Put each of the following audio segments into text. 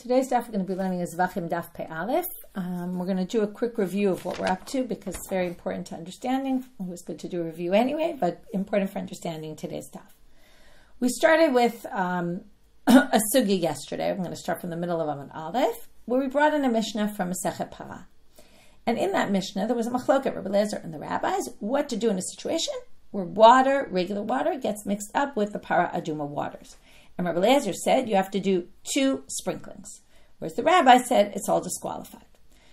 Today's daf we're going to be learning is Zevachim daf Pei Aleph. We're going to do a quick review of what we're up to because it's very important to understanding. It was good to do a review anyway, but important for understanding today's daf. We started with a sugi yesterday. I'm going to start from the middle of Amud Aleph, where we brought in a Mishna from Masechet Parah. And in that Mishna, there was a machloket, Rabbi Eliezer and the rabbis, what to do in a situation where water, regular water, gets mixed up with the Parah Aduma waters. And Rabbi Eliezer said you have to do 2 sprinklings, whereas the rabbi said it's all disqualified.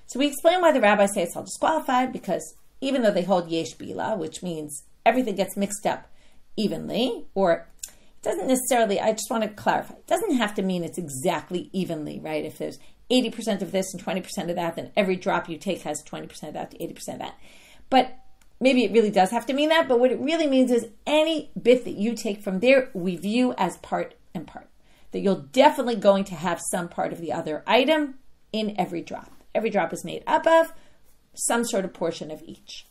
So we explained why the rabbis say it's all disqualified, because even though they hold yesh bila, which means everything gets mixed up evenly, or it doesn't necessarily, I just want to clarify, it doesn't have to mean it's exactly evenly, right? If there's 80% of this and 20% of that, then every drop you take has 20% of that to 80% of that. But maybe it really does have to mean that, but what it really means is any bit that you take from there, we view as part and part. That you're definitely going to have some part of the other item in every drop. Every drop is made up of some sort of portion of each.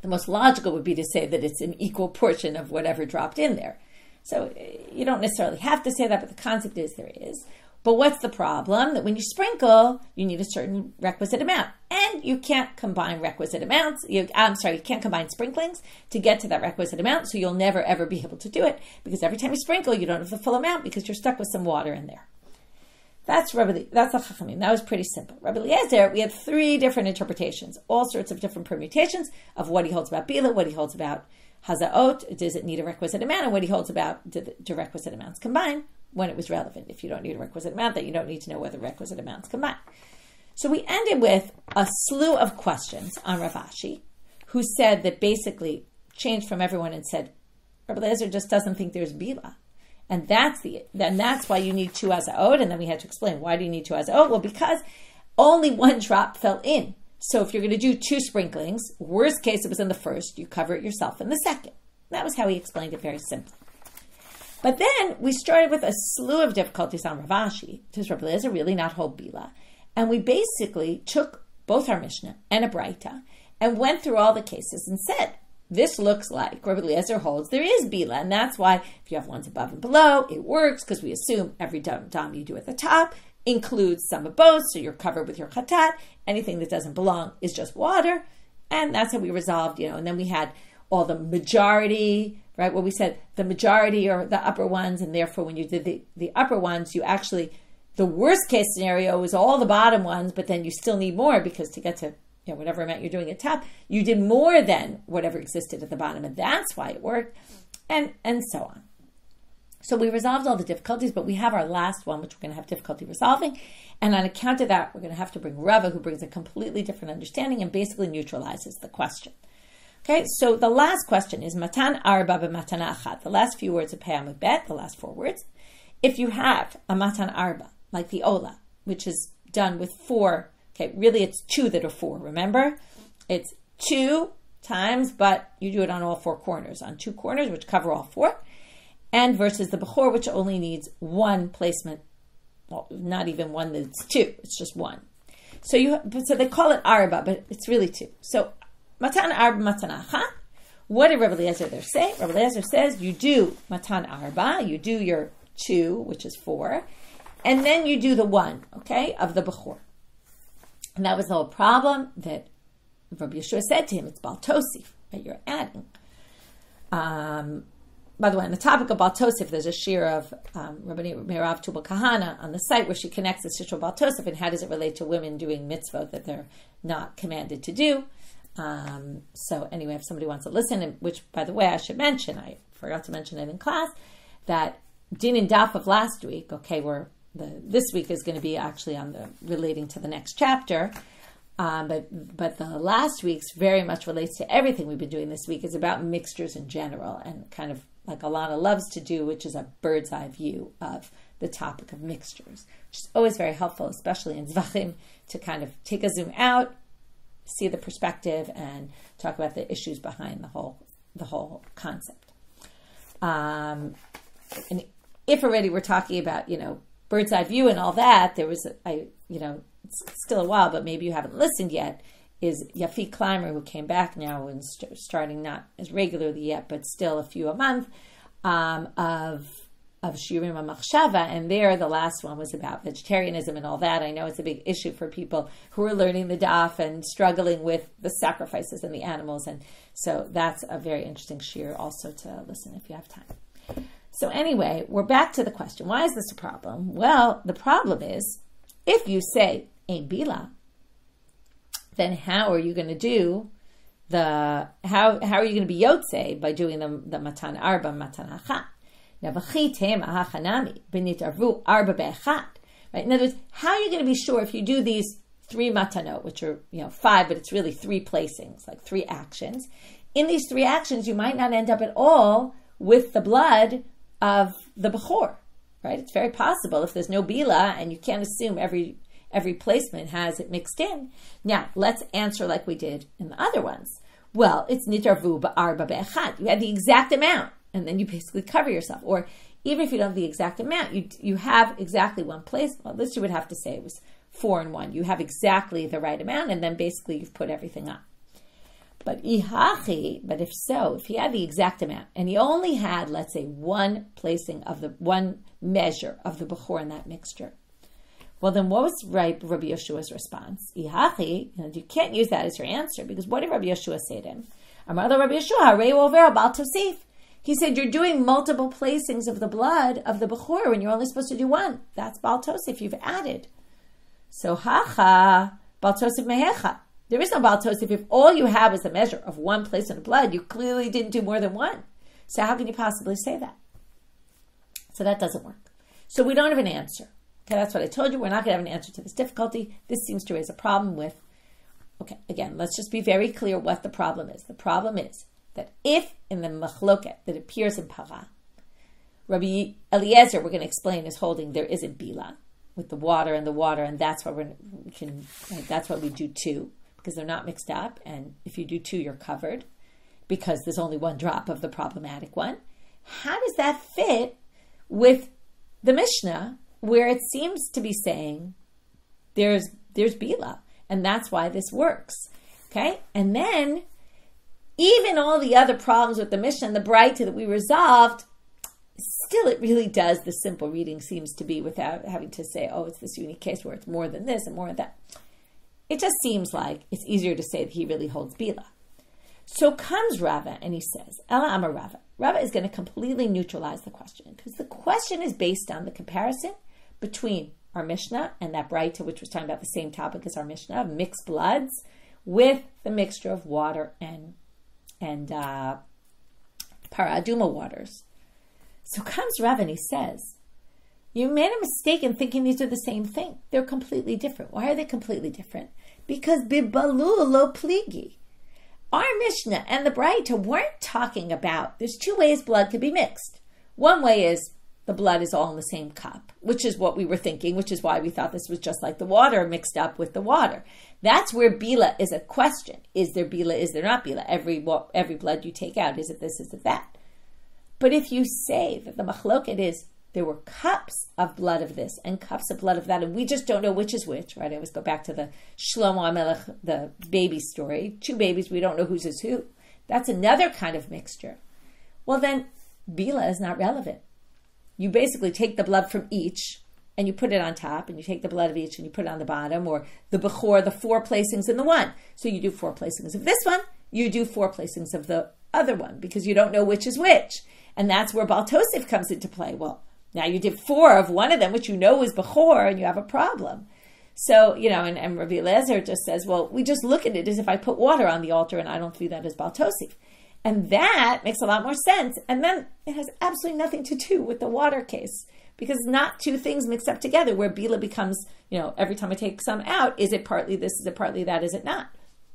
The most logical would be to say that it's an equal portion of whatever dropped in there. So you don't necessarily have to say that, but the concept is there is. But what's the problem? That when you sprinkle, you need a certain requisite amount. And you can't combine requisite amounts. You can't combine sprinklings to get to that requisite amount, so you'll never, ever be able to do it, because every time you sprinkle, you don't have the full amount because you're stuck with some water in there. That's the Chachamim. That was pretty simple. Rabbi Eliezer, we had 3 different interpretations, all sorts of different permutations of what he holds about bila, what he holds about hazaot, does it need a requisite amount, and what he holds about do requisite amounts combine when it was relevant. If you don't need a requisite amount, then you don't need to know whether requisite amounts combine. So we ended with a slew of questions on Rav Ashi, who said that basically changed from everyone and said, Rabbi Eliezer just doesn't think there's bila. And that's why you need 2 hazaot. And then we had to explain, why do you need 2 hazaot? Well, because only 1 drop fell in. So if you're going to do 2 sprinklings, worst case it was in the first, you cover it yourself in the second. That was how he explained it very simply. But then we started with a slew of difficulties on Rav Ashi. Does Rabbi Eliezer really not hold bila? And we basically took both our Mishna and a braita and went through all the cases and said, this looks like Rabbi Eliezer holds there is bila. And that's why if you have ones above and below, it works, because we assume every dam you do at the top includes some of both, so you're covered with your chatat. Anything that doesn't belong is just water. And that's how we resolved, and then we had all the majority, right? Where we said the majority are the upper ones, and therefore when you did the upper ones, you actually, the worst case scenario is all the bottom ones, but then you still need more, because to get to whatever amount you're doing at top, you did more than whatever existed at the bottom, and that's why it worked, and so on. So we resolved all the difficulties, but we have our last one, which we're going to have difficulty resolving, and on account of that, we're going to have to bring Rava, who brings a completely different understanding and basically neutralizes the question. Okay, so the last question is Matan Arba b'Matana Achat. The last few words of Pei Amud Bet, the last 4 words. If you have a Matan Arba, like the Ola, which is done with 4, okay, really it's 2 that are 4, remember? It's 2 times, but you do it on all 4 corners, on 2 corners, which cover all 4, and versus the Bechor, which only needs 1 placement, well, not even 1 that's 2, it's just 1. So they call it Arba, but it's really 2. So Matan Arba, Matan Achat. What did Rabbi Eliezer there say? Rabbi Eliezer says you do Matan Arba, you do your 2, which is 4, and then you do the 1, okay, of the Bechor. And that was the whole problem that Rabbi Yehuda said to him, it's Bal Tosif, that you're adding. By the way, on the topic of Bal Tosif, there's a shir of Rabbi Merav Tubal Kahana on the site where she connects the shir of Bal Tosif and how does it relate to women doing mitzvot that they're not commanded to do. So anyway, if somebody wants to listen, which by the way, I should mention, I forgot to mention it in class, that Din and Daf of last week, okay, this week is going to be actually on relating to the next chapter, but the last week's very much relates to everything we've been doing this week. Is about mixtures in general, and kind of like Alana loves to do, which is a bird's eye view of the topic of mixtures, which is always very helpful, especially in Zevachim, to kind of take a zoom out, see the perspective, and talk about the issues behind the whole concept. And if already we're talking about, bird's eye view and all that, there was, it's still a while, but maybe you haven't listened yet, is Yafi Clymer, who came back now and starting not as regularly yet, but still a few a month, of of Shiurim HaMachshava, and there the last one was about vegetarianism and all that. I know it's a big issue for people who are learning the daf and struggling with the sacrifices and the animals, and so that's a very interesting shiur also to listen if you have time. So anyway, we're back to the question, why is this a problem? Well, the problem is, if you say ein bila, then how are you going to do how are you going to be yotze by doing the matan arba, matan hachat? Right? In other words, how are you going to be sure if you do these 3 matanot, which are 5, but it's really 3 placings, like 3 actions. In these 3 actions, you might not end up at all with the blood of the bechor, right? It's very possible if there's no bila, and you can't assume every placement has it mixed in. Now, let's answer like we did in the other ones. Well, it's nitarvu ba'arba be'echad. You had the exact amount, and then you basically cover yourself. Or even if you don't have the exact amount, you have exactly one place. Well, this you would have to say it was 4 and 1. You have exactly the right amount, and then basically you've put everything on. But if so, if he had the exact amount, and he only had, let's say, one placing of the one measure of the bechor in that mixture, well, then what was Rabbi Yeshua's response? You can't use that as your answer, because what did Rabbi Yeshua say to him? Amar lo Rabbi Yeshua, harei over bal tosif. He said, you're doing multiple placings of the blood of the bechor when you're only supposed to do one. That's bal tosif, you've added. So, hacha, bal tosif mehecha. There is no bal tosif. If all you have is a measure of one placement of blood, you clearly didn't do more than one. So how can you possibly say that? So that doesn't work. So we don't have an answer. Okay, that's what I told you. We're not going to have an answer to this difficulty. This seems to raise a problem with, okay, again, let's just be very clear what the problem is. The problem is that if in the machloket that appears in Parah, Rabbi Eliezer, we're going to explain, is holding there isn't bila with the water, and that's why that's why we do 2, because they're not mixed up, and if you do 2, you're covered, because there's only one drop of the problematic one. How does that fit with the Mishna, where it seems to be saying there's bila, and that's why this works? Okay, and then even all the other problems with the Mishna and the braita that we resolved, still it really does, the simple reading seems to be, without having to say, oh, it's this unique case where it's more than this and more than that. It just seems like it's easier to say that he really holds bila. So comes Rava and he says, Ela Amar Rava. Rava is going to completely neutralize the question, because the question is based on the comparison between our Mishnah and that braita, which was talking about the same topic as our Mishnah, mixed bloods, with the mixture of water and Parah Aduma waters. So comes Rava and he says, you made a mistake in thinking these are the same thing. They're completely different. Why are they completely different? Because bibalu lo pligi. Our Mishnah and the braita weren't talking about, there's 2 ways blood could be mixed. One way is the blood is all in the same cup, which is what we were thinking, which is why we thought this was just like the water mixed up with the water. That's where bila is a question. Is there bila? Is there not bila? Every blood you take out, is it this, is it that? But if you say that the machloket is there were cups of blood of this and cups of blood of that, and we just don't know which is which, right? I always go back to the Shlomo HaMelech, the baby story. 2 babies, we don't know whose is who. That's another kind of mixture. Well, then, bila is not relevant. You basically take the blood from each, and you put it on top, and you take the blood of each, and you put it on the bottom, or the bechor, the 4 placings in the one. So you do 4 placings of this one, you do 4 placings of the other one, because you don't know which is which. And that's where Baal Tosif comes into play. Well, now you did 4 of one of them, which you know is bechor, and you have a problem. So, and Rabbi Eliezer just says, well, we just look at it as if I put water on the altar, and I don't view that as Baal Tosif. And that makes a lot more sense. And then it has absolutely nothing to do with the water case, because not 2 things mixed up together, where bila becomes, every time I take some out, is it partly this, is it partly that, is it not?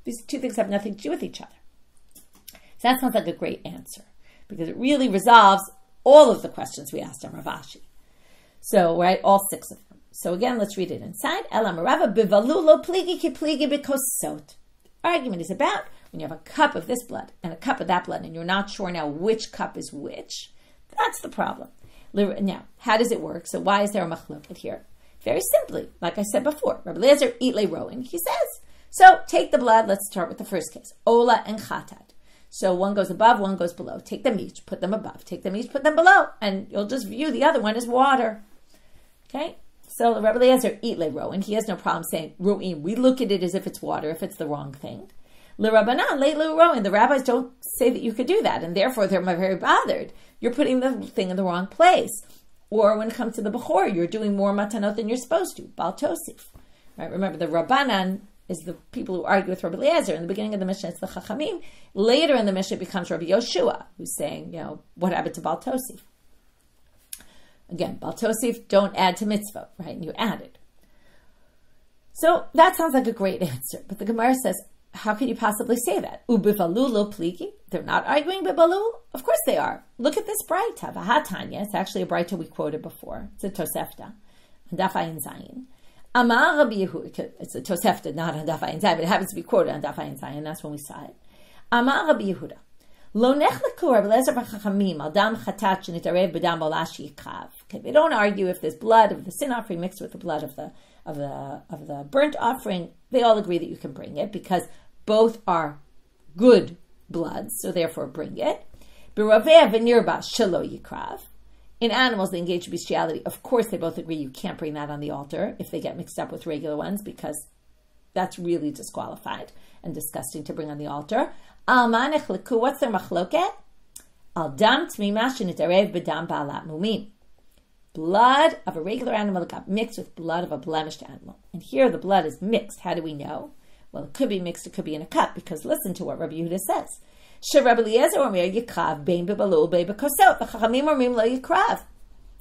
These 2 things have nothing to do with each other. So that sounds like a great answer, because it really resolves all of the questions we asked on Rav Ashi. So, right, all 6 of them. So again, let's read it inside. Elam Rava bivalu lo pligi ki pligi bikosot. Argument is about when you have a cup of this blood and a cup of that blood, and you're not sure now which cup is which. That's the problem. Now, how does it work? So why is there a machloket here? Very simply, like I said before, Rabbi Eliezer eat le roin. He says, so take the blood. Let's start with the first case, ola and chatat. So one goes above, one goes below. Take them each, put them above. Take them each, put them below. And you'll just view the other one as water. Okay? So the Rabbi Eliezer eat le ro, and he has no problem saying ro'im. We look at it as if it's water, if it's the wrong thing. Le rabbanan le ro, and the rabbis don't say that you could do that, and therefore they're very bothered. You're putting the thing in the wrong place. Or when it comes to the bechor, you're doing more matanot than you're supposed to. Bal tosif. Right? Remember, the rabbanan is the people who argue with Rabbi Eliezer. In the beginning of the Mishnah, it's the chachamim. Later in the Mishnah, it becomes Rabbi Yoshua, who's saying, what happened to Bal tosif? Again, Bal tosif, don't add to mitzvah, right? And you added. So that sounds like a great answer. But the Gemara says, how can you possibly say that? Ubivalu lo pligi? They're not arguing bibalu? Of course they are. Look at this braita. Vahatanya. It's actually a braita we quoted before. It's a tosefta. Daf ayin zayin. Amar Rabbi Yehuda. It's a tosefta, not on Daf ayin zayin, but it happens to be quoted on Daf ayin zayin. That's when we saw it. Amar Rabbi Yehuda. Lo nechleku Rabbi Eliezer v'chachamim al dam chatat shenitarev b'dam balashi yikav. Okay, they don't argue if there's blood of the sin offering mixed with the blood of the burnt offering. They all agree that you can bring it because both are good bloods, so therefore bring it. B'raveh v'nirba shelo yikrav. In animals that engage in bestiality, of course they both agree you can't bring that on the altar if they get mixed up with regular ones, because that's really disqualified and disgusting to bring on the altar. Al manech leku, what's their machloket? Al dam tmima shenitarev b'dam ba'alat mumim. Blood of a regular animal that got mixed with blood of a blemished animal. And here the blood is mixed. How do we know? Well, it could be mixed, it could be in a cup, because listen to what Rabbi Yehuda says. Rabbi Eliezer omer yikrav bein bebalul bein bekosot. The chachamim omrim lo yikrav.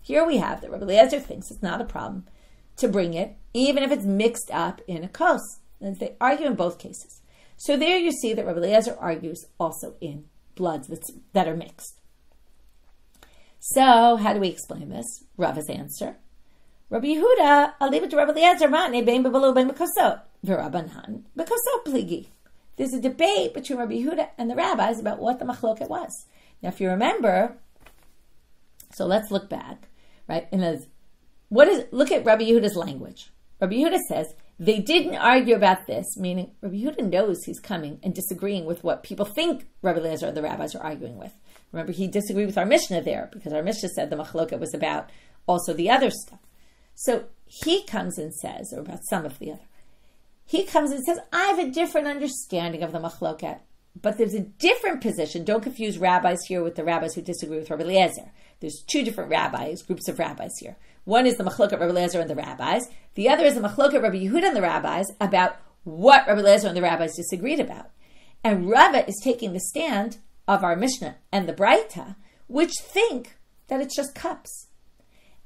Here we have that Rabbi Eliezer thinks it's not a problem to bring it, even if it's mixed up in a kos. And they argue in both cases. So there you see that Rabbi Eliezer argues also in bloods that are mixed. So how do we explain this? Rava's answer. Rabbi Yehuda, I'll leave it to Rabbi Eliezer, matne bein bebalul bein bekosot. V'Rabbanan bekosot pligi. There's a debate between Rabbi Yehuda and the rabbis about what the machloket was. Now, if you remember, so let's look back, right? Look at Rabbi Yehuda's language. Rabbi Yehuda says they didn't argue about this, meaning Rabbi Yehuda knows he's coming and disagreeing with what people think Rabbi Eliezer and the rabbis are arguing with. Remember, he disagreed with our Mishnah there because our Mishnah said the machloket was about also the other stuff. So he comes and says, or about some of the other. He comes and says, I have a different understanding of the machloket, but there's a different position. Don't confuse rabbis here with the rabbis who disagree with Rabbi Eliezer. There's two different rabbis, groups of rabbis here. One is the machloket Rabbi Eliezer and the rabbis. The other is the machloket Rabbi Yehuda and the rabbis about what Rabbi Eliezer and the rabbis disagreed about. And Rava is taking the stand of our Mishna and the braita, which think that it's just cups.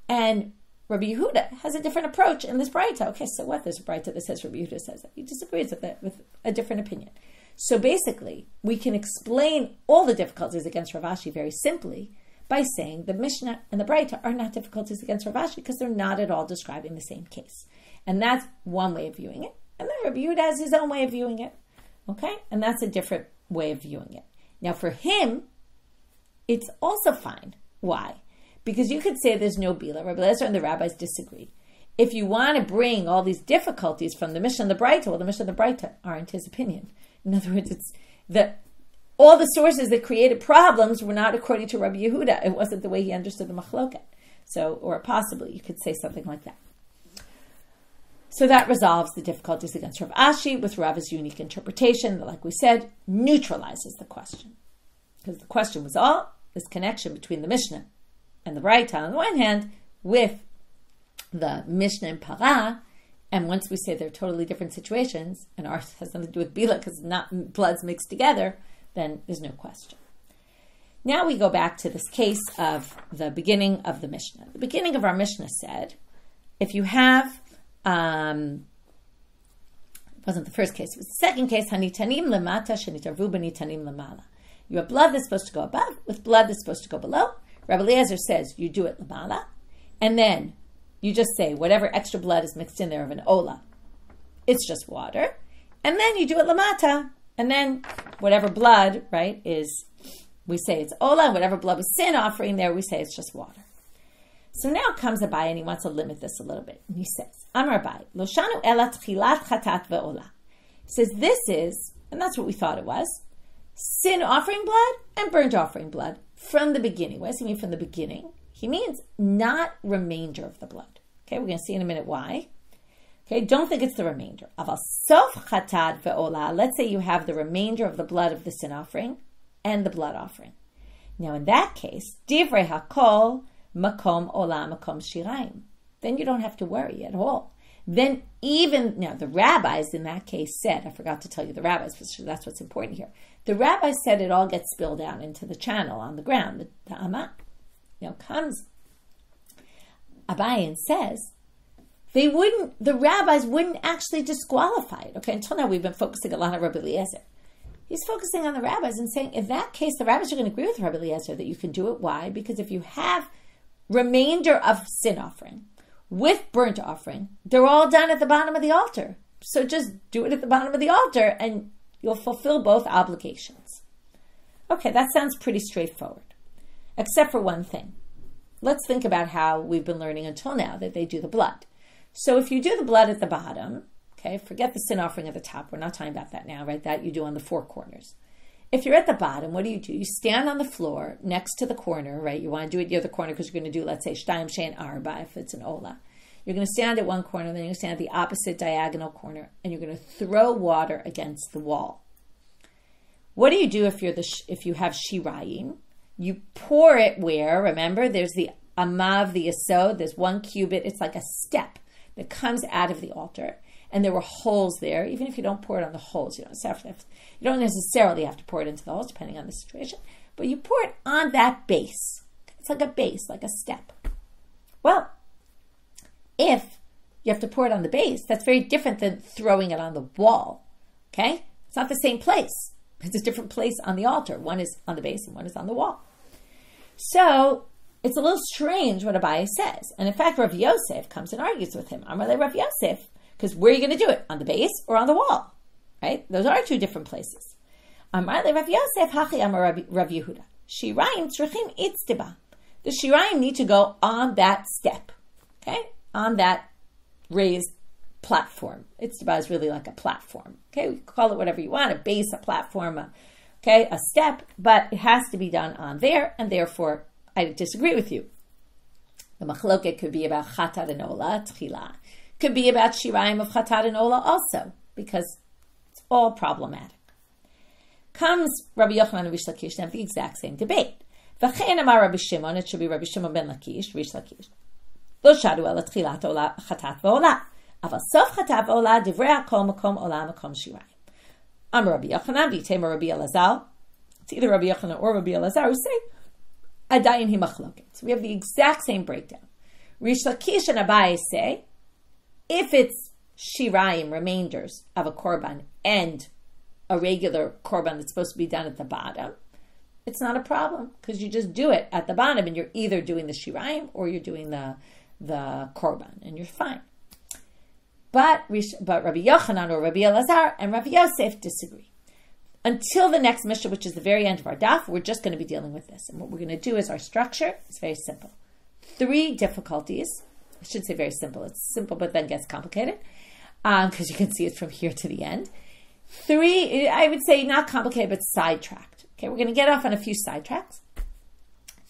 And Rabbi Yehuda has a different approach in this braita. Okay, so what? There's a braita that says Rabbi Yehuda says that. He disagrees with it, with a different opinion. So basically, we can explain all the difficulties against Rav Ashi very simply by saying the Mishna and the braita are not difficulties against Rav Ashi because they're not at all describing the same case. And that's one way of viewing it. And then Rabbi Yehuda has his own way of viewing it. Okay? And that's a different way of viewing it. Now for him, it's also fine. Why? Because you could say there's no bila. Rabbi Eliezer and the rabbis disagree. If you want to bring all these difficulties from the Mishna and the braita, well, the Mishna and the braita aren't his opinion. In other words, it's that all the sources that created problems were not according to Rabbi Yehuda. It wasn't the way he understood the machloket. So, or possibly you could say something like that. So that resolves the difficulties against Rav Ashi with Rava's unique interpretation that, like we said, neutralizes the question. Because the question was all this connection between the Mishna and the braita on the one hand with the Mishna and Parah, and once we say they're totally different situations, and ours has nothing to do with bila because not bloods mixed together, then there's no question. Now we go back to this case of the beginning of the Mishnah. The beginning of our Mishnah said, if you have, it wasn't the first case, it was the second case, hanitanim lemata shenitarvu benitanim lemala. You have blood that's supposed to go above with blood that's supposed to go below. Rabbi Eliezer says you do it lemala, and then you just say whatever extra blood is mixed in there of an ola, it's just water. And then you do it lamata, and then whatever blood, right, is, we say it's ola, and whatever blood was sin offering there, we say it's just water. So now comes Abai, and he wants to limit this a little bit. And he says, Amar Abai, lo shanu ela tchilat chatat ve'ola. He says this is, and that's what we thought it was, sin offering blood and burnt offering blood from the beginning. What does he mean from the beginning? He means not remainder of the blood. Okay, we're going to see in a minute why. Okay, don't think it's the remainder. Let's say you have the remainder of the blood of the sin offering and the blood offering. Now in that case, divrei hakol makom ola makom shiraim. Then you don't have to worry at all. Then now the rabbis in that case said, I forgot to tell you the rabbis, but that's what's important here. The rabbis said it all gets spilled out into the channel on the ground, the amah. Now comes Abaye and says, the rabbis wouldn't actually disqualify it. Okay, until now we've been focusing a lot on Rabbi Eliezer. He's focusing on the rabbis and saying, in that case, the rabbis are going to agree with Rabbi Eliezer that you can do it. Why? Because if you have remainder of sin offering with burnt offering, they're all done at the bottom of the altar. So just do it at the bottom of the altar and you'll fulfill both obligations. Okay, that sounds pretty straightforward, except for one thing. Let's think about how we've been learning until now that they do the blood. So if you do the blood at the bottom, okay, forget the sin offering at the top. We're not talking about that now, right? That you do on the four corners. If you're at the bottom, what do? You stand on the floor next to the corner, right? You want to do it the other corner because you're going to do, let's say, shtayim shein arba if it's an ola. You're going to stand at one corner, then you're going to stand at the opposite diagonal corner, and you're going to throw water against the wall. What do you do if you have shirayim? You pour it where? Remember, there's the amav, the yesod. There's one cubit. It's like a step that comes out of the altar, and there were holes there. Even if you don't pour it on the holes, you don't necessarily have to pour it into the holes, depending on the situation. But you pour it on that base. It's like a base, like a step. Well, if you have to pour it on the base, that's very different than throwing it on the wall. Okay, it's not the same place. It's a different place on the altar. One is on the base and one is on the wall. So it's a little strange what Abaye says. And in fact, Rav Yosef comes and argues with him. Amar le Rav Yosef, because where are you going to do it? On the base or on the wall? Right? Those are two different places. Amar le Rav Yosef, hachi amar Rav Yehuda. Shirayim tzrichim itztiba. The shirayim need to go on that step. Okay? On that raised platform. Itztiba is really like a platform. Okay? We call it whatever you want, a base, a platform, a step, but it has to be done on there, and therefore I disagree with you. The machloket could be about chatat and ola, tchila. Could be about shirayim of chatat and ola also, because it's all problematic. Comes Rabbi Yochanan and Rish Lakish and have the exact same debate. V'chein amar Rabbi Shimon, it should be Rabbi Shimon ben Lakish, Rish Lakish. Lo shadu ela tchilat ola chatat v'ola. Aval sof chatat v'ola divrei hakol makom ola makom shirayim. Amar Rabbi Yochanan, v'yitema Rabbi Eliezer. It's either Rabbi Yochanan or Rabbi Eliezer who say, Adayin hi machloket. So we have the exact same breakdown. Rish Lakish and Abaye say, if it's shirayim, remainders of a korban, and a regular korban that's supposed to be done at the bottom, it's not a problem because you just do it at the bottom and you're either doing the shirayim or you're doing the korban and you're fine. But Rabbi Yochanan or Rabbi Eliezer and Rabbi Yosef disagree. Until the next Mishnah, which is the very end of our daf, we're just going to be dealing with this. And what we're going to do is our structure is very simple. 3 difficulties. I should say very simple. It's simple, but then gets complicated because you can see it from here to the end. 3, I would say not complicated, but sidetracked. Okay, we're going to get off on a few sidetracks.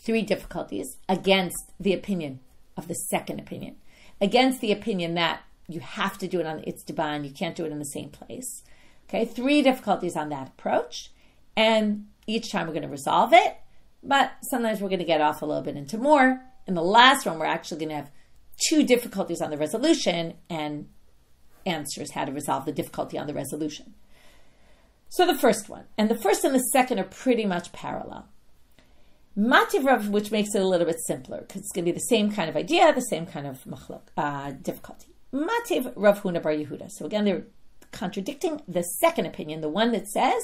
3 difficulties against the opinion of the second opinion, against the opinion that you have to do it on the itztiba and you can't do it in the same place. Okay, 3 difficulties on that approach, and each time we're going to resolve it, but sometimes we're going to get off a little bit into more. In the last one, we're actually going to have 2 difficulties on the resolution and answers how to resolve the difficulty on the resolution. So the first one, and the first and the second are pretty much parallel. Mativ Rav, which makes it a little bit simpler, because it's going to be the same kind of idea, the same kind of difficulty. Mativ Rav Huna bar Yehuda. So again, they're contradicting the second opinion, the one that says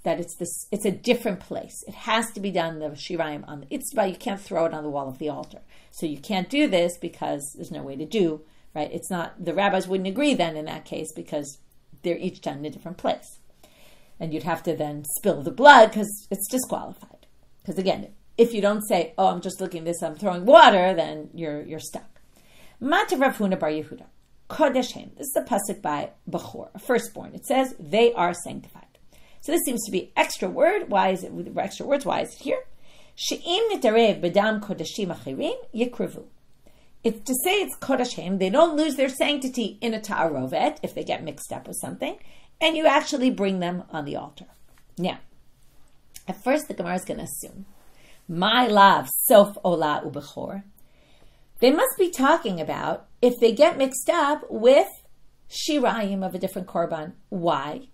that it's a different place. It has to be done, the shirayim on the itzba. You can't throw it on the wall of the altar. So you can't do this because there's no way to do, right? It's not, the rabbis wouldn't agree then in that case because they're each done in a different place. And you'd have to then spill the blood because it's disqualified. Because again, if you don't say, oh, I'm just looking at this, I'm throwing water, then you're stuck. Mativ Rav Huna bar Yehuda. Kodeshem. This is a pasuk by Bechor, a firstborn. It says, they are sanctified. So this seems to be extra word. Why is it with extra words? Why is it here? She'im nitarev b'dam kodashim achirim yikrivu. It's to say it's kodashim. They don't lose their sanctity in a ta'arovet if they get mixed up with something, and you actually bring them on the altar. Now, at first the Gemara is going to assume my lav sof ola ubechor. They must be talking about if they get mixed up with shirayim of a different korban. Why?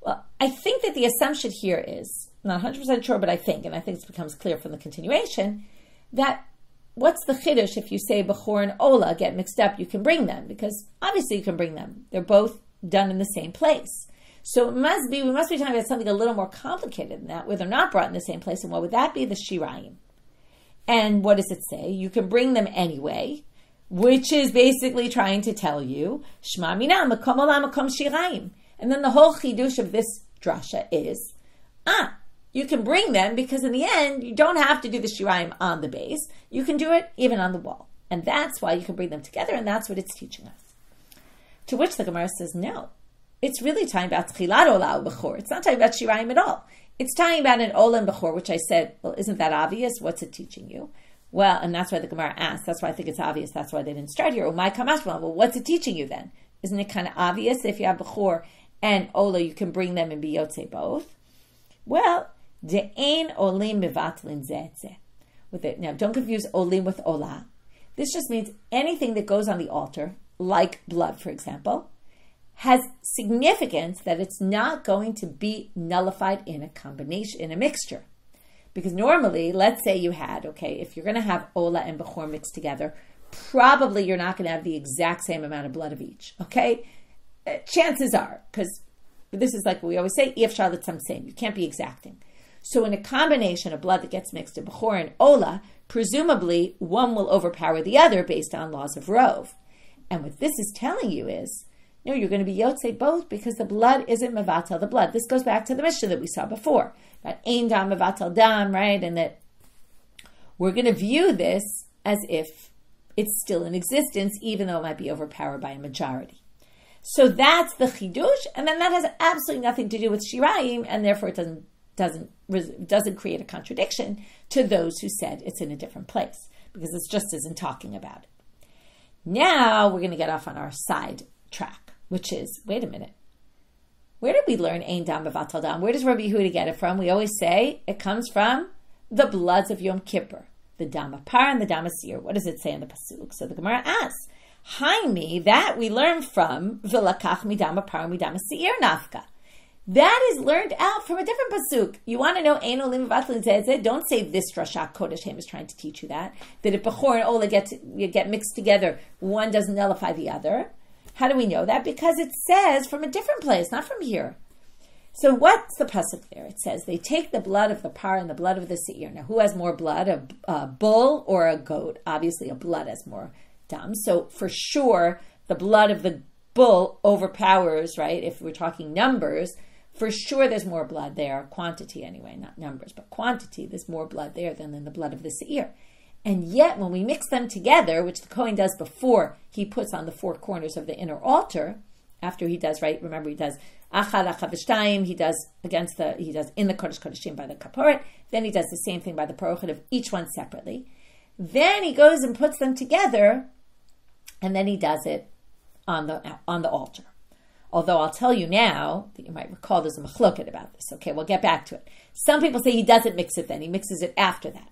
Well, I think that the assumption here is, not 100% sure, but I think this becomes clear from the continuation, that what's the chiddush if you say bechor and ola get mixed up, you can bring them, because obviously you can bring them. They're both done in the same place. So we must be talking about something a little more complicated than that, where they're not brought in the same place. And what would that be? The shirayim. And what does it say? You can bring them anyway, which is basically trying to tell you, Shma mina, makom ola, makom shirayim. And then the whole chidush of this drasha is, you can bring them because in the end, you don't have to do the shirayim on the base. You can do it even on the wall. And that's why you can bring them together, and that's what it's teaching us. To which the Gemara says, no. It's really talking about tchilat ola b'chor. It's not talking about shirayim at all. It's talking about an ola and b'chor, which I said, well, isn't that obvious? What's it teaching you? Well, and that's why the Gemara asked. That's why I think it's obvious. That's why they didn't start here. Well, what's it teaching you then? Isn't it kind of obvious that if you have b'chor and ola, you can bring them and be yotzei both? Well, de'ein olim mevatlin zeh. Now, don't confuse olim with ola. This just means anything that goes on the altar, like blood, for example, has significance that it's not going to be nullified in a combination, in a mixture. Because normally, let's say you had, if you're going to have ola and bechor mixed together, probably you're not going to have the exact same amount of blood of each, chances are, because this is like we always say, ifshar l'tzamtzem, you can't be exacting. So in a combination of blood that gets mixed to bechor and ola, presumably one will overpower the other based on laws of Rov. And what this is telling you is, no, you're going to be yotzei both because the blood isn't mevatel the blood. This goes back to the Mishna that we saw before, about ein dam mevatel dam, right? And that we're going to view this as if it's still in existence, even though it might be overpowered by a majority. So that's the chidush, and then that has absolutely nothing to do with shirayim, and therefore it doesn't create a contradiction to those who said it's in a different place, because it's just isn't talking about it. Now we're going to get off on our side track, which is, wait a minute, where did we learn ein dam mevatel dam? Where does Rabbi Yehuda get it from? We always say it comes from the bloods of Yom Kippur, the dam Parah and the dam Seir. What does it say in the pasuk? So the Gemara asks, Haimi, that we learn from v'lakach midam Parah midam Seir nafka. That is learned out from a different pasuk. You want to know ein olim mevatel zeh? Don't say this drasha Kodashim is trying to teach you that if bechor and ola get mixed together, one doesn't nullify the other. How do we know that? Because it says from a different place, not from here. So what's the pasuk there? It says they take the blood of the Parah and the blood of the Seir. Now, who has more blood, a bull or a goat? Obviously, a blood has more dam. So for sure, the blood of the bull overpowers, right? If we're talking numbers, for sure there's more blood there. Quantity anyway, not numbers, but quantity. There's more blood there than in the blood of the Seir. And yet, when we mix them together, which the Kohen does before he puts on the four corners of the inner altar, after he does, right? Remember, he does achad, achad v'shtayim, he does in the Kodesh Kodeshim by the kaporet, then he does the same thing by the parochet of each one separately. Then he goes and puts them together, and then he does it on the altar. Although I'll tell you now, that you might recall there's a machloket about this. Okay, we'll get back to it. Some people say he doesn't mix it then, he mixes it after that.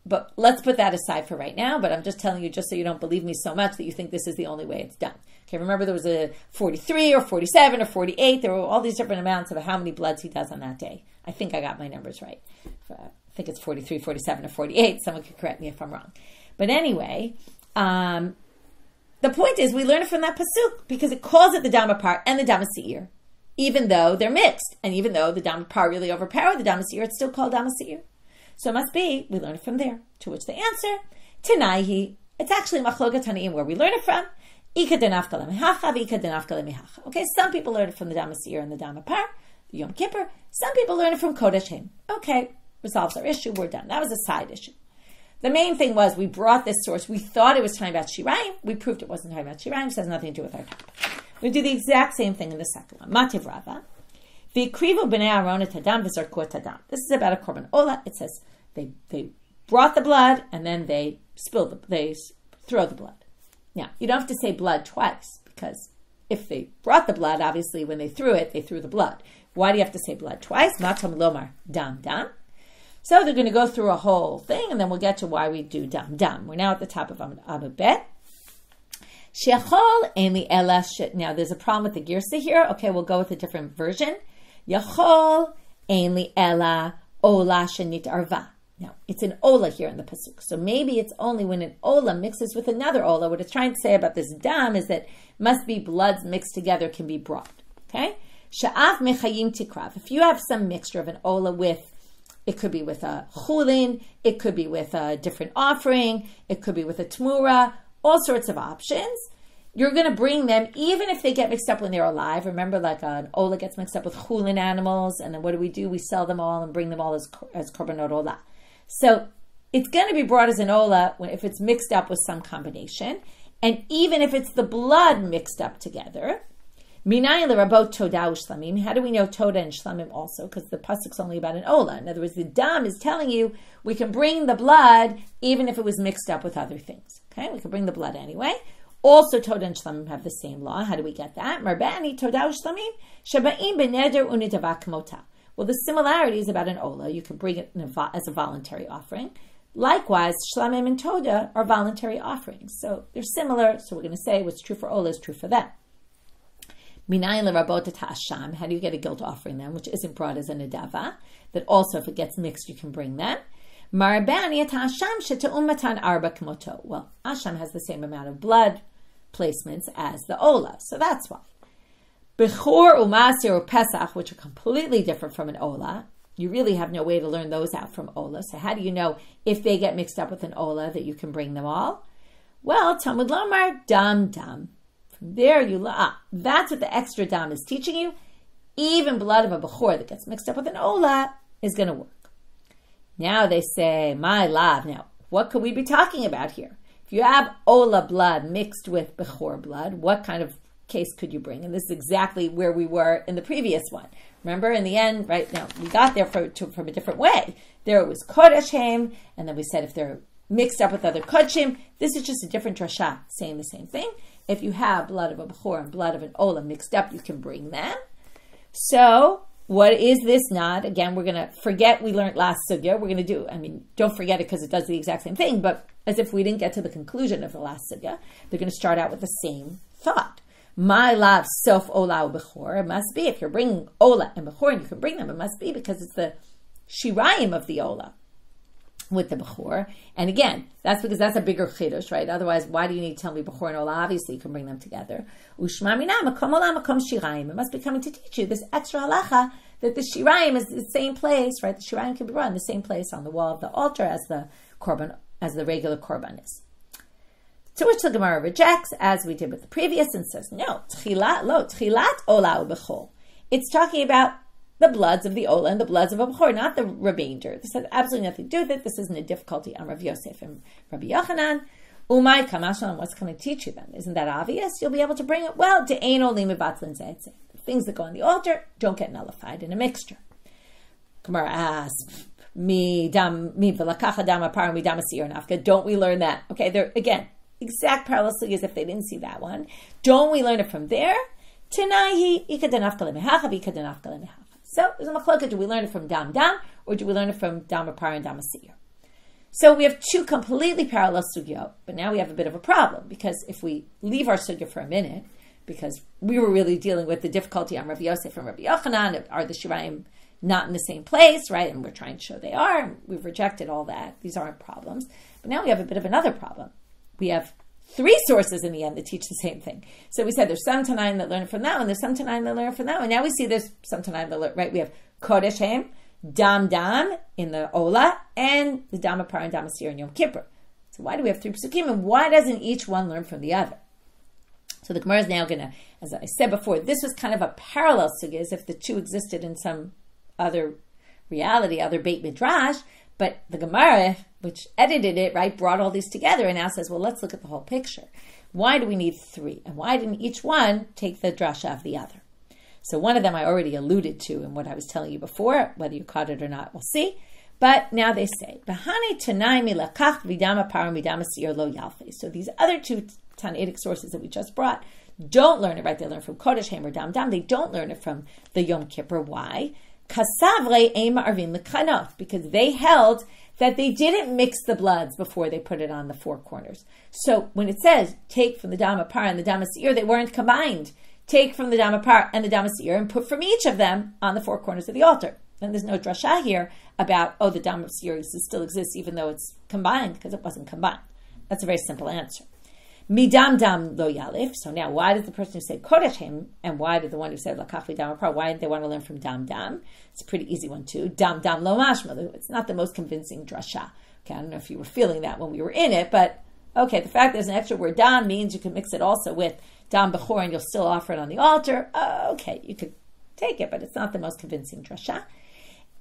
But let's put that aside for right now. But I'm just telling you, just so you don't believe me so much that you think this is the only way it's done. Okay, remember there was a 43 or 47 or 48. There were all these different amounts of how many bloods he does on that day. I think I got my numbers right. I think it's 43, 47, or 48. Someone could correct me if I'm wrong. But anyway, the point is we learn it from that pasuk because it calls it the dam Parah and the dam Seir, even though they're mixed. And even though the dam Parah really overpowered the dam Seir, it's still called dam Seir. So it must be, we learn it from there. To which the answer, Tanaihi, it's actually machloket tanaim where we learn it from. Okay, some people learn it from the dam Seir and the dam Parah, the Yom Kippur. Some people learn it from Kodashim. Okay, resolves our issue, we're done. That was a side issue. The main thing was we brought this source. We thought it was talking about Shirayim. We proved it wasn't talking about Shirayim. It has nothing to do with our topic. We do the exact same thing in the second one. Mativ Rava. V'ikrivu b'nei Aaron et hadam v'zarku et hadam. This is about a korban ola. It says they brought the blood and then they throw the blood. Now, you don't have to say blood twice, because if they brought the blood, obviously when they threw it, they threw the blood. Why do you have to say blood twice? Matam lomar dam dam. So they're going to go through a whole thing, and then we'll get to why we do dam dam. We're now at the top of Amud Bet. Now there's a problem with the girsa here. Okay, we'll go with a different version. Yachol ein li ela ola shenit arva. Now, it's an ola here in the pasuk. So maybe it's only when an ola mixes with another ola. What it's trying to say about this dam is that must be bloods mixed together can be brought. Okay? Sha'af mechayim tikrav. If you have some mixture of an ola with, it could be with a chulin, it could be with a different offering, it could be with a tmura, all sorts of options. You're going to bring them, even if they get mixed up when they're alive. Remember, like an ola gets mixed up with chulin animals, and then what do? We sell them all and bring them all as korbanot ola. So it's going to be brought as an ola if it's mixed up with some combination. And even if it's the blood mixed up together. Minayin l'rabot toda u'shlamim. How do we know toda and shlamim also? Because the pasuk's only about an ola. In other words, the dam is telling you we can bring the blood even if it was mixed up with other things. Okay, we can bring the blood anyway. Also, toda and shlamim have the same law. How do we get that? Marbani toda u'shlamim shaba'im beneder unidava k'mota. Well, the similarity is about an ola. You can bring it as a voluntary offering. Likewise, shlamim and toda are voluntary offerings. So they're similar. So we're going to say what's true for ola is true for them. Minayin l'rabot hasham. How do you get a guilt offering then, which isn't brought as a nedava? That also, if it gets mixed, you can bring them. Marabani et hasham she'te'um matan arba k'moto. Well, hasham has the same amount of blood placements as the ola. So that's why. Bechor u'masir or pesach, which are completely different from an ola, you really have no way to learn those out from ola. So how do you know if they get mixed up with an ola that you can bring them all? Well, Talmud Lomar dam dam. From there that's what the extra dam is teaching you. Even blood of a bechor that gets mixed up with an ola is going to work. Now they say, my lav. Now, what could we be talking about here? If you have ola blood mixed with bechor blood, what kind of case could you bring? And this is exactly where we were in the previous one. Remember, in the end, right now, we got there from a different way. There it was kodashim, and then we said if they're mixed up with other kodshim, this is just a different drasha saying the same thing. If you have blood of a bechor and blood of an ola mixed up, you can bring them. So, what is this not? Again, we're going to forget we learned last sugya. We're going to do, don't forget it because it does the exact same thing, but as if we didn't get to the conclusion of the last sugya, they're going to start out with the same thought. My lav sof ola bechor. It must be if you're bringing ola and bechor and you can bring them. It must be because it's the shirayim of the ola with the bechor. And again, that's because that's a bigger chidush, right? Otherwise, why do you need to tell me bechor and ola? Obviously, you can bring them together. Ushma mina makom ola makom shirayim. It must be coming to teach you this extra halacha that the shirayim is the same place, right? The shirayim can be brought in the same place on the wall of the altar as the korban, as the regular korban is. To which the Gemara rejects, as we did with the previous, and says, no, tchilat ola ubechol. It's talking about the bloods of the ola and the bloods of a bechor, not the remainder. This has absolutely nothing to do with it. This isn't a difficulty on Rav Yosef and Rabbi Yochanan. Umay kamashon, what's going to teach you then? Isn't that obvious? You'll be able to bring it. Well, de'ein olim mivatlin zeitze. The things that go on the altar don't get nullified in a mixture. Gemara asks, mi v'lakacha dam apar mi dam asir nafka. Don't we learn that? Okay, there again. Exact parallel as if they didn't see that one. Don't we learn it from there? So there's a machloka. Do we learn it from dam dam, or do we learn it from dam apar and dam asir? So we have two completely parallel sugyot, but now we have a bit of a problem, because if we leave our sugya for a minute, because we were really dealing with the difficulty on Rabbi Yosef and Rabbi Yochanan, are the shirayim not in the same place, right? And we're trying to show they are, and we've rejected all that. These aren't problems. But now we have a bit of another problem. We have three sources in the end that teach the same thing. So we said there's some tanaim that learn it from that one, there's some tanaim that learn it from that one. Now we see there's some tanaim that learn, right? We have kodesh hem, dam dam in the ola, and the dam apar and dam asir in Yom Kippur. So why do we have three psukim, and why doesn't each one learn from the other? So the Gemara is now going to, as I said before, this was kind of a parallel sugya, as if the two existed in some other reality, other Beit Midrash, but the Gemara, which edited it, right, brought all these together and now says, well, let's look at the whole picture. Why do we need three? And why didn't each one take the drasha of the other? So one of them I already alluded to in what I was telling you before. Whether you caught it or not, we'll see. But now they say, so these other two tannaitic sources that we just brought don't learn it, right? They learn from Kodesh Hem or Dam Dam. They don't learn it from the Yom Kippur. Why? Because they held that they didn't mix the bloods before they put it on the four corners. So when it says, take from the Dam Parah and the Dam Seir, they weren't combined. Take from the Dam Parah and the Dam Seir and put from each of them on the four corners of the altar. And there's no drasha here about, the Dam Seir still exists even though it's combined, because it wasn't combined. That's a very simple answer. Midam dam lo yalif. So now, why does the person who said Kodesh Hem, and why did the one who said Lakach v'dam apar, why did they want to learn from dam dam? It's a pretty easy one too. Dam dam lo mashma. It's not the most convincing drasha. Okay, I don't know if you were feeling that when we were in it, but okay, the fact there's an extra word dam means you can mix it also with dam bechor and you'll still offer it on the altar. Okay, you could take it, but it's not the most convincing drasha.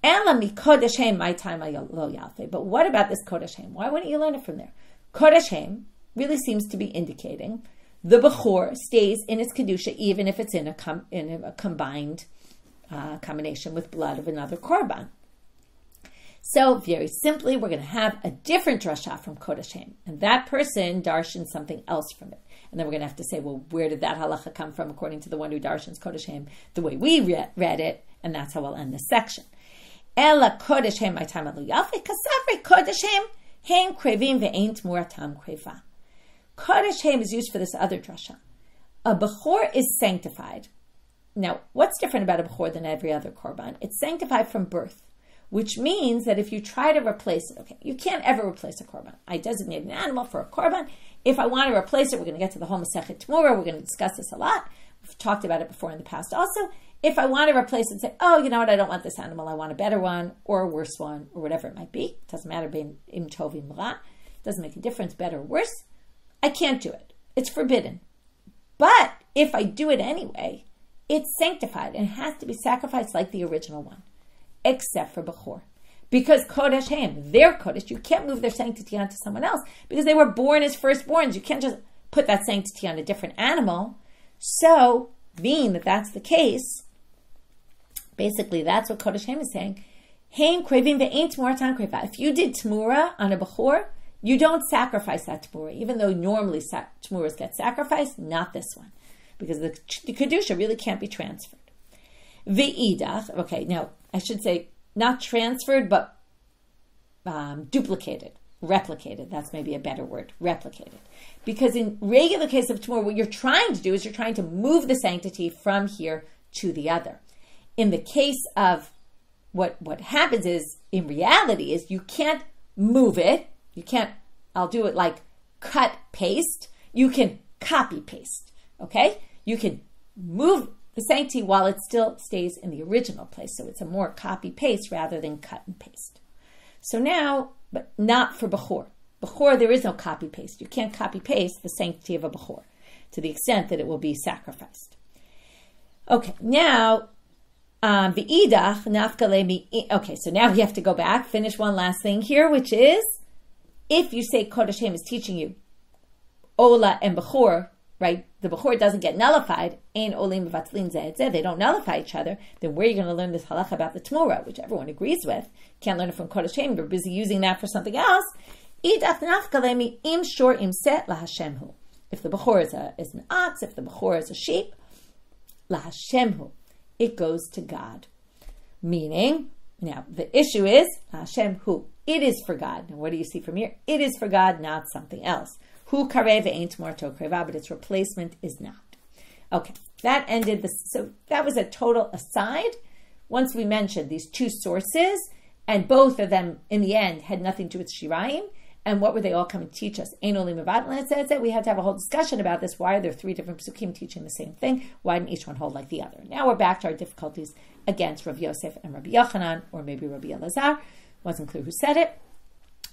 Ela mi Kodesh Hem my time lo yalfe. But what about this Kodesh Hem? Why wouldn't you learn it from there? Kodesh Hem really seems to be indicating the bechor stays in its kedusha even if it's in a combined combination with blood of another korban. So very simply, we're going to have a different drasha from Kodesh Hem, and that person darshans something else from it. And then we're going to have to say, well, where did that halacha come from according to the one who darshans Kodesh Hem the way we read it? And that's how we'll end this section. Ela Kodesh Hem my time lo yafe kasavre Kodesh Hem hein krevim ve'ein tmuratam kreva. Kodesh Hem is used for this other drasha. A bechor is sanctified. Now, what's different about a bechor than every other korban? It's sanctified from birth, which means that if you try to replace it, okay, you can't ever replace a korban. I designate an animal for a korban. If I want to replace it, we're going to get to the whole Masechet Tamura. We're going to discuss this a lot. We've talked about it before in the past also. If I want to replace it and say, you know what, I don't want this animal, I want a better one or a worse one or whatever it might be. It doesn't matter, being im tov im ra. It doesn't make a difference, better or worse. I can't do it. It's forbidden. But if I do it anyway, it's sanctified and has to be sacrificed like the original one, except for bechor. Because Kodesh Hem, their Kodesh, you can't move their sanctity onto someone else because they were born as firstborns. You can't just put that sanctity on a different animal. So, being that that's the case, basically that's what Kodesh Hem is saying. Hem krevim ve'ein tmuratan kreva. If you did tmura on a bechor, you don't sacrifice that tmura, even though normally tmuras get sacrificed, not this one, because the kedusha really can't be transferred. Ve'idach, okay, now I should say not transferred, but duplicated, replicated. That's maybe a better word, replicated. Because in regular case of tmura, what you're trying to do is you're trying to move the sanctity from here to the other. In the case of what happens is, in reality, is you can't move it. You can't, I'll do it like cut, paste. You can copy, paste, okay? You can move the sanctity while it still stays in the original place. So it's a more copy, paste rather than cut and paste. So now, but not for bechor. Bechor, there is no copy, paste. You can't copy, paste the sanctity of a bechor to the extent that it will be sacrificed. Okay, now, v'idach nafkale. Okay, so now we have to go back, finish one last thing here, which is, if you say Kodesh Hem is teaching you Ola and Bechor, right? The Bechor doesn't get nullified. Ein Olim v'vatlin zeh et zeh. They don't nullify each other. Then where are you going to learn this halacha about the Tmura, which everyone agrees with? Can't learn it from Kodesh Hem. You're busy using that for something else. Idach nafkalemi im shor im set lahashemhu. If the Bechor is an ox, if the Bechor is a sheep, lahashemhu, it goes to God. Meaning, now the issue is lahashemhu. It is for God. Now, what do you see from here? It is for God, not something else. Hu karev ain't morto kreva, but its replacement is not. Okay, that ended this. So that was a total aside. Once we mentioned these two sources, and both of them in the end had nothing to do with shirayim, and what were they all coming to teach us? Ein olim mevatlan says that we had to have a whole discussion about this. Why are there three different psukim teaching the same thing? Why didn't each one hold like the other? Now we're back to our difficulties against Rav Yosef and Rabbi Yochanan, or maybe Rabbi Eliezer. Wasn't clear who said it,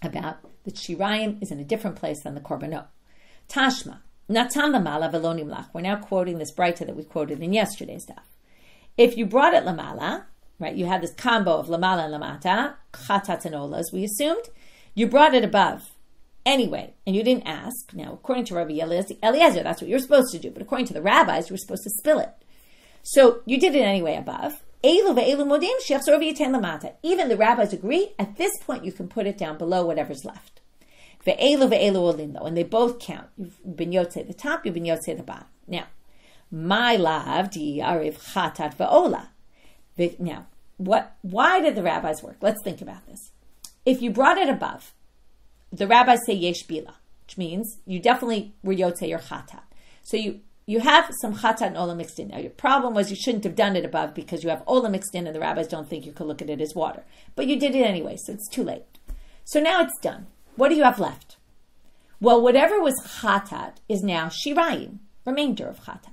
about that shirayim is in a different place than the korbanot. Tashma, natan lamala velo nimlach. We're now quoting this braita that we quoted in yesterday's daf. If you brought it lamala, right, you had this combo of lamala and lamata, chatat and ola, as we assumed, you brought it above anyway, and you didn't ask. Now, according to Rabbi Eliezer, that's what you're supposed to do, but according to the rabbis, you were supposed to spill it. So you did it anyway above. Even the rabbis agree, at this point you can put it down below whatever's left. And they both count. You've been yotze the top, you've been yotze the bottom. Now, my lav di ariv chatat va'ola. Now, why did the rabbis work? Let's think about this. If you brought it above, the rabbis say yesh bila, which means you definitely were yotze your chatat. So you have some chatat and ola mixed in. Now, your problem was you shouldn't have done it above because you have ola mixed in and the rabbis don't think you could look at it as water. But you did it anyway, so it's too late. So now it's done. What do you have left? Well, whatever was chatat is now shirayim, remainder of chatat.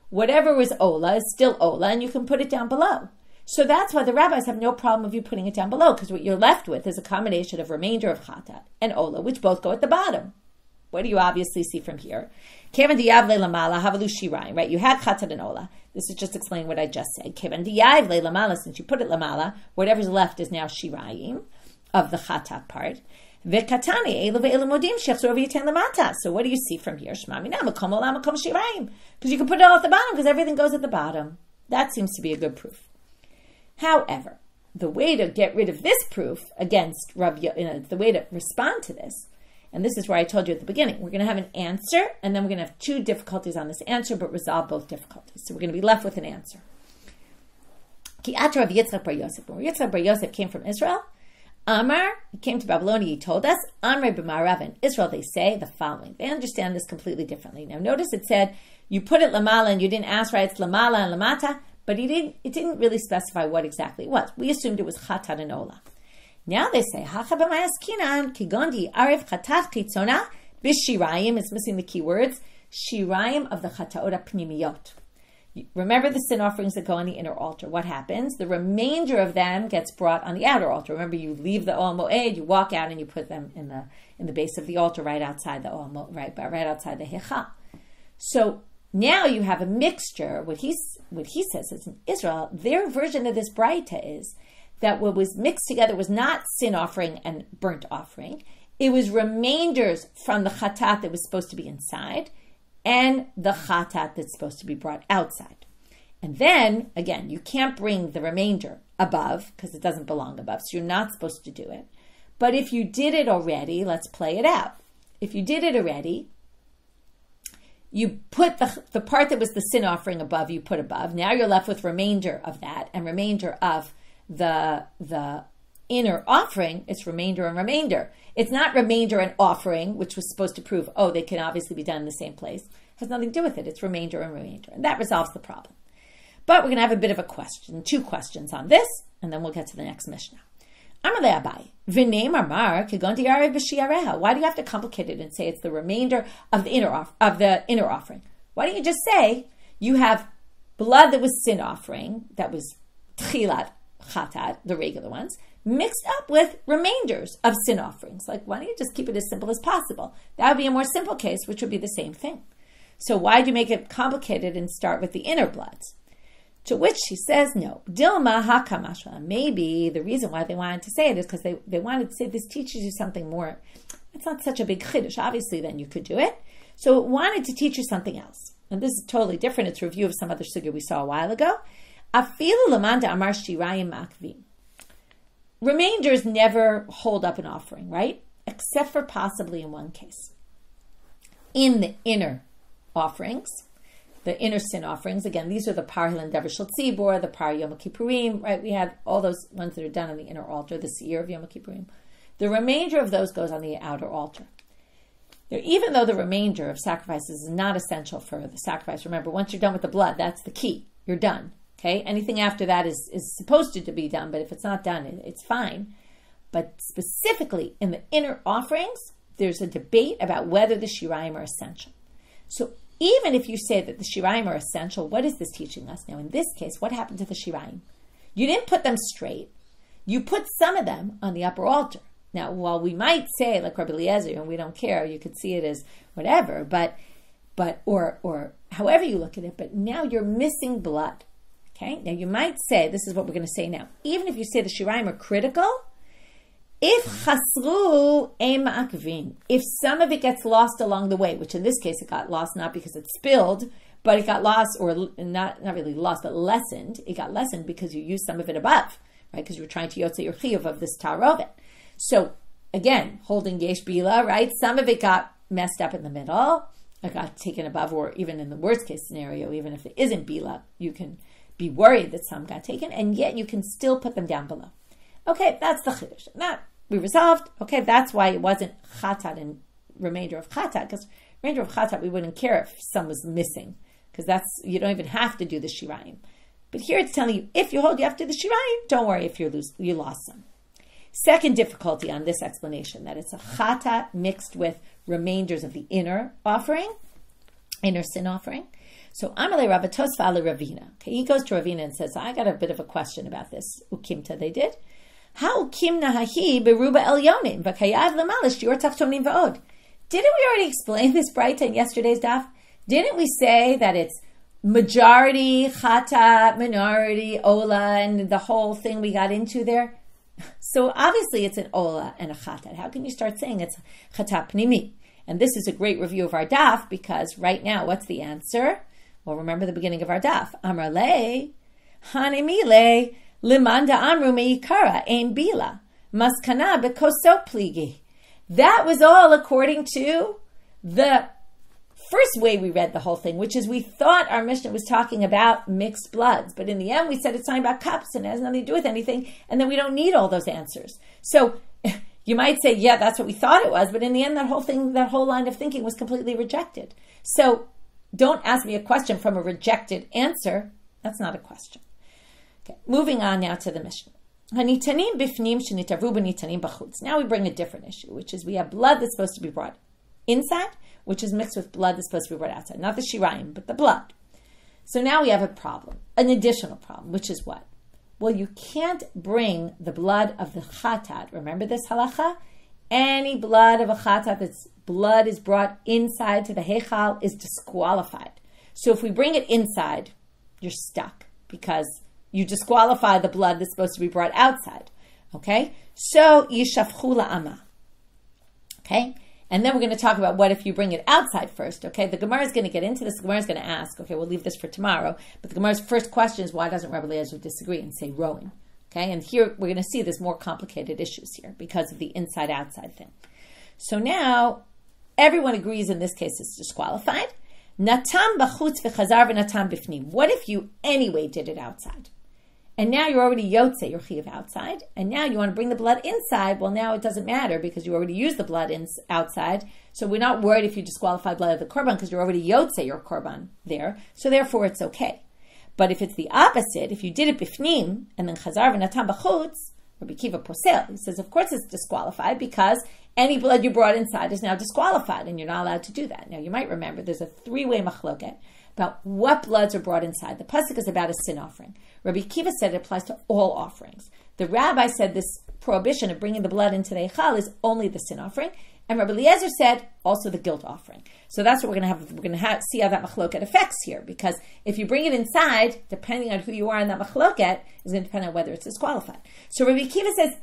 Whatever was ola is still ola, and you can put it down below. So that's why the rabbis have no problem of you putting it down below, because what you're left with is a combination of remainder of chatat and ola, which both go at the bottom. What do you obviously see from here? Kevan diyavle lamala havalu shirayim, right? You had chatat and ola. This is just explaining what I just said. Kevan diyavle lamala, since you put it lamala, whatever's left is now shirayim of the chatat part. So what do you see from here? Because you can put it all at the bottom because everything goes at the bottom. That seems to be a good proof. However, the way to get rid of this proof against the way to respond to this, and this is where I told you at the beginning, we're going to have an answer, and then we're going to have two difficulties on this answer, but resolve both difficulties. So we're going to be left with an answer. Rav Yitzchak bar Yosef came from Israel. Amar, he came to Babylonia, he told us, Amre b'marav, in Israel they say the following. They understand this completely differently. Now notice it said, you put it lamala and you didn't ask, right, it's lamala and lamata, but it didn't really specify what exactly it was. We assumed it was chatat and ola. Now they say, hacha b'mayaskinan, kigondi arif chatat chitzona, b'shirayim, it's missing the key words, shirayim of the chataot pnimiyot. Remember the sin offerings that go on the inner altar. What happens? The remainder of them gets brought on the outer altar. Remember, you leave the Ol Moed, you walk out, and you put them in the base of the altar, right outside the Ol Moed, right outside the Hechal. So now you have a mixture. What he says is in Israel, their version of this braita is that what was mixed together was not sin offering and burnt offering. It was remainders from the chatat that was supposed to be inside, and the chatat that's supposed to be brought outside. And then, again, you can't bring the remainder above because it doesn't belong above, so you're not supposed to do it. But if you did it already, let's play it out. If you did it already, you put the part that was the sin offering above, you put above. Now you're left with remainder of that and remainder of the inner offering. It's remainder and remainder. It's not remainder and offering, which was supposed to prove, they can obviously be done in the same place. It has nothing to do with it. It's remainder and remainder. And that resolves the problem. But we're going to have a bit of a question, two questions on this, and then we'll get to the next Mishna. Why do you have to complicate it and say it's the remainder of the inner offering? Why don't you just say you have blood that was sin offering, that was tchilat chatat, the regular ones, mixed up with remainders of sin offerings? Like, why don't you just keep it as simple as possible? That would be a more simple case, which would be the same thing. So why do you make it complicated and start with the inner bloods? To which he says, no. Dilma hakamashma. Maybe the reason why they wanted to say it is because they wanted to say this teaches you something more. It's not such a big chiddush. Obviously, then you could do it. So it wanted to teach you something else. And this is totally different. It's a review of some other sugya we saw a while ago. Afilu lamanda amar shirayim makvim. Remainders never hold up an offering, right? Except for possibly in one case. In the inner offerings, the inner sin offerings, again, these are the Parah and Dever Shel Tzibor, the Parah Yom Kippurim, right? We have all those ones that are done on the inner altar, the Seir of Yom Kippurim. The remainder of those goes on the outer altar. Now, even though the remainder of sacrifices is not essential for the sacrifice, remember, once you're done with the blood, that's the key. You're done. Okay, anything after that is supposed to be done, but if it's not done, it's fine. But specifically in the inner offerings, there's a debate about whether the shirayim are essential. So even if you say that the shirayim are essential, what is this teaching us? Now, in this case, what happened to the shirayim? You didn't put them straight. You put some of them on the upper altar. Now, while we might say, like Rabbi Eliezer, and we don't care, you could see it as whatever, or however you look at it, but now you're missing blood. Okay, now you might say, this is what we're going to say now, even if you say the shirayim are critical, if chasru ein ma'akvin, if some of it gets lost along the way, which in this case it got lost not because it spilled, but it got lost, or not really lost, but lessened. It got lessened because you used some of it above, right? Because you were trying to yotze your chiyuv of this tarovet. So again, holding yesh bila, right? Some of it got messed up in the middle. It got taken above, or even in the worst case scenario, even if it isn't bila, you can be worried that some got taken, and yet you can still put them down below. Okay, that's the chiddush. Now we resolved. Okay, that's why it wasn't chatat and remainder of chatat, because remainder of chatat we wouldn't care if some was missing, because you don't even have to do the shirayim. But here it's telling you, if you hold you have to do the shirayim, don't worry if you lost some. Second difficulty on this explanation, that it's a chatat mixed with remainders of the inner offering, inner sin offering. So Amalei Rabbi Tosfa ale Ravina. Okay, he goes to Ravina and says, I got a bit of a question about this ukimta they did. How ukimna hahi beruba elyonim v'kayav lemalish yor tachtonim va'od. Didn't we already explain this braita in yesterday's daf? Didn't we say that it's majority chata, minority ola, and the whole thing we got into there? So obviously it's an ola and a chatat. How can you start saying it's chata pnimi? And this is a great review of our daf, because right now, what's the answer? Well, remember the beginning of our daf. Amar le, hanimile, limanda amru meikara, ein bila, maskana bekoso pligi. That was all according to the first way we read the whole thing, which is we thought our Mishnah was talking about mixed bloods, but in the end we said it's talking about cups and it has nothing to do with anything, and then we don't need all those answers. So you might say, yeah, that's what we thought it was, but in the end that whole line of thinking was completely rejected. So don't ask me a question from a rejected answer. That's not a question. Okay, moving on now to the Mishnah. Now we bring a different issue, which is we have blood that's supposed to be brought inside, which is mixed with blood that's supposed to be brought outside. Not the shirayim, but the blood. So now we have a problem, an additional problem, which is what? Well, you can't bring the blood of the chatat. Remember this halacha? Any blood of a chatat that's blood is brought inside to the heichal is disqualified. So if we bring it inside, you're stuck, because you disqualify the blood that's supposed to be brought outside. Okay? So yishafchu la'ama. Okay? And then we're going to talk about what if you bring it outside first. Okay? The Gemara is going to get into this. The Gemara is going to ask, okay, we'll leave this for tomorrow, but the Gemara's first question is, why doesn't Rabbi Eliezer disagree and say rowing? Okay? And here we're going to see there's more complicated issues here because of the inside-outside thing. So now, everyone agrees in this case it's disqualified. Natam b'chutz v'chazar v'natam b'fnim. What if you anyway did it outside? And now you're already yotze, your chiyuv outside, and now you want to bring the blood inside. Well, now it doesn't matter because you already used the blood outside. So we're not worried if you disqualify blood of the korban because you're already yotze your korban there. So therefore it's okay. But if it's the opposite, if you did it bifnim and then chazar v'natam b'chutz, Rabbi Kiva posel, he says, of course it's disqualified because any blood you brought inside is now disqualified and you're not allowed to do that. Now you might remember there's a three-way machloket about what bloods are brought inside. The pasuk is about a sin offering. Rabbi Kiva said it applies to all offerings. The rabbi said this prohibition of bringing the blood into the eichal is only the sin offering. And Rabbi Eliezer said also the guilt offering. So that's what we're going to have. We're going to see how that machloket affects here. Because if you bring it inside, depending on who you are in that machloket, is going to depend on whether it's disqualified. So Rabbi Kiva says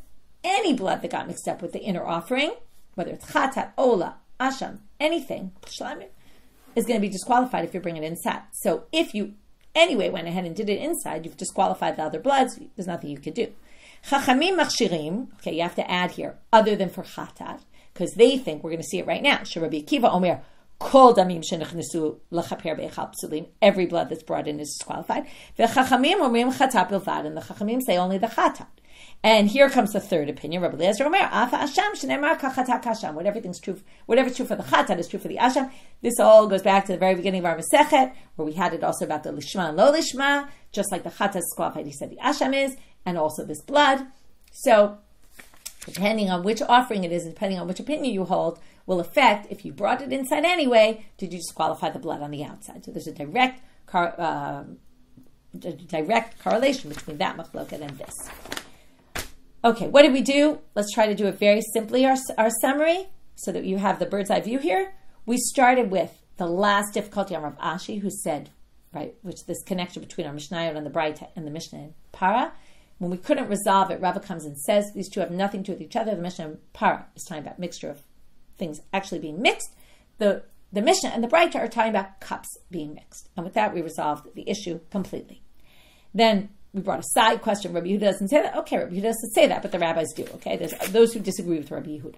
any blood that got mixed up with the inner offering, whether it's chatat, ola, asham, anything, is going to be disqualified if you bring it inside. So if you anyway went ahead and did it inside, you've disqualified the other bloods. There's nothing you could do. Chachamim machshirim, okay, you have to add here, other than for chatat, because they think, we're going to see it right now, Rabbi Akiva Omer, kol damim shenichnesu lechaper be'echal psulim, every blood that's brought in is disqualified. V'chachamim omrim chatat bilvad, and the chachamim say only the chatat. And here comes the third opinion. Rabbi Eliezer Omer, afa asham shenemar kachatat kasham. Whatever's true for the chatat is true for the asham. This all goes back to the very beginning of our Masechet, where we had it also about the lishma and lo lishma, just like the chatat is disqualified, he said the asham is, and also this blood. So, depending on which offering it is, and depending on which opinion you hold, will affect, if you brought it inside anyway, did you disqualify the blood on the outside? So there's a direct correlation between that machloket and this. Okay, what did we do? Let's try to do it very simply, our summary, so that you have the bird's eye view here. We started with the last difficulty on Rav Ashi, who said, right, which this connection between our Mishnah and the braita and the Mishna and Parah. When we couldn't resolve it, Rava comes and says these two have nothing to do with each other. The Mishna and Parah is talking about mixture of things actually being mixed. The the Mishna and the braita are talking about cups being mixed. And with that, we resolved the issue completely. Then we brought a side question. Rabbi Yehuda doesn't say that. Okay, Rabbi Yehuda doesn't say that, but the rabbis do. Okay, there's those who disagree with Rabbi Yehuda.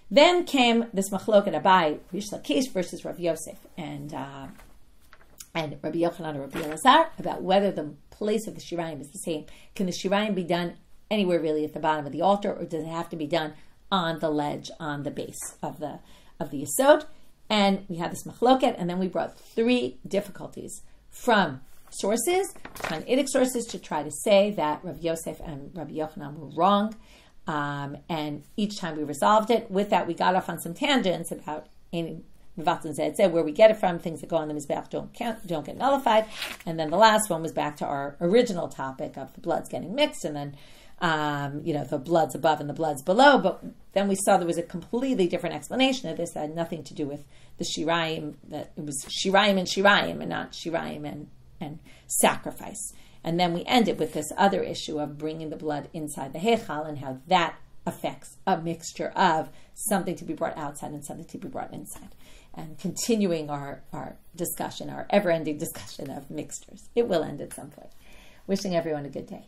Then came this machloket Abai, Rish Lakish versus Rav Yosef, and Rabbi Yochanan and Rabbi Eliezer about whether the place of the shirayim is the same. Can the shirayim be done anywhere really at the bottom of the altar, or does it have to be done on the ledge, on the base of the yesod? And we had this machloket, and then we brought 3 difficulties from sources, tannaitic sources, to try to say that Rav Yosef and Rabbi Yochanan were wrong. And each time we resolved it. With that, we got off on some tangents about where we get it from. Things that go on the mizbeach don't get nullified. And then the last one was back to our original topic of the bloods getting mixed, and then the blood's above and the blood's below. But then we saw there was a completely different explanation of this that had nothing to do with the shirayim, that it was shirayim and not shirayim and sacrifice. And then we ended with this other issue of bringing the blood inside the heichal and how that affects a mixture of something to be brought outside and something to be brought inside. And continuing our discussion, our ever-ending discussion of mixtures. It will end at some point. Wishing everyone a good day.